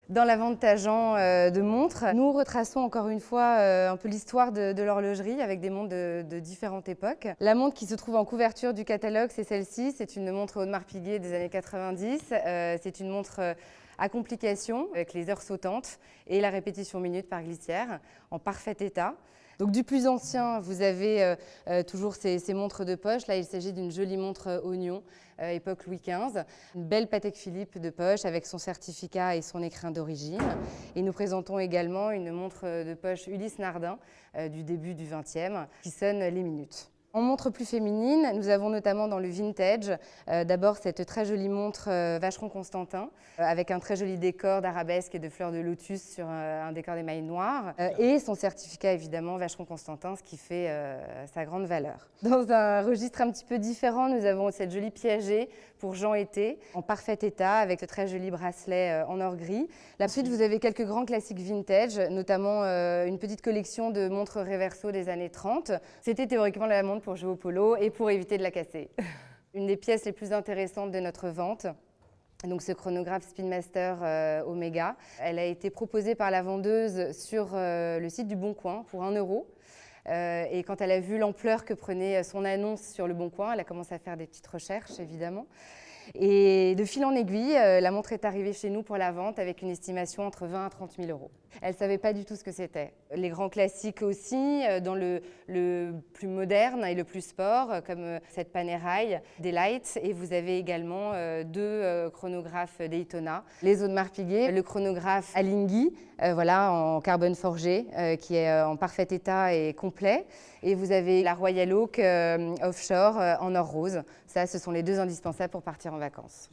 Dans la vente agent de montres, nous retraçons encore une fois un peu l'histoire de l'horlogerie avec des montres de différentes époques. La montre qui se trouve en couverture du catalogue, c'est celle-ci. C'est une montre Audemars Piguet des années 90. C'est une montre à complication avec les heures sautantes et la répétition minute par glissière en parfait état. Donc du plus ancien, vous avez toujours ces montres de poche. Là, il s'agit d'une jolie montre oignon, époque Louis XV. Une belle Patek Philippe de poche avec son certificat et son écrin d'origine. Et nous présentons également une montre de poche Ulysse Nardin du début du XXe qui sonne les minutes. En montre plus féminine, nous avons notamment dans le vintage, d'abord cette très jolie montre Vacheron Constantin, avec un très joli décor d'arabesque et de fleurs de lotus sur un décor d'émail noir, et son certificat évidemment Vacheron Constantin, ce qui fait sa grande valeur. Dans un registre un petit peu différent, nous avons cette jolie Piaget pour Jean Été, en parfait état, avec ce très joli bracelet en or gris. Ensuite, vous avez quelques grands classiques vintage, notamment une petite collection de montres Reverso des années 30. C'était théoriquement la montre pour jouer au polo et pour éviter de la casser. Une des pièces les plus intéressantes de notre vente, donc ce chronographe Speedmaster Omega, elle a été proposée par la vendeuse sur le site du Bon Coin pour 1 €. Et quand elle a vu l'ampleur que prenait son annonce sur le Bon Coin, elle a commencé à faire des petites recherches, évidemment. Et de fil en aiguille, la montre est arrivée chez nous pour la vente avec une estimation entre 20 000 à 30 000 €. Elle ne savait pas du tout ce que c'était. Les grands classiques aussi, dans le plus moderne et le plus sport, comme cette Panerai Delight. Et vous avez également deux chronographes Daytona. Les Audemars Piguet, le chronographe Alinghi, voilà, en carbone forgé, qui est en parfait état et complet. Et vous avez la Royal Oak Offshore en or rose. Ça, ce sont les deux indispensables pour partir en vacances.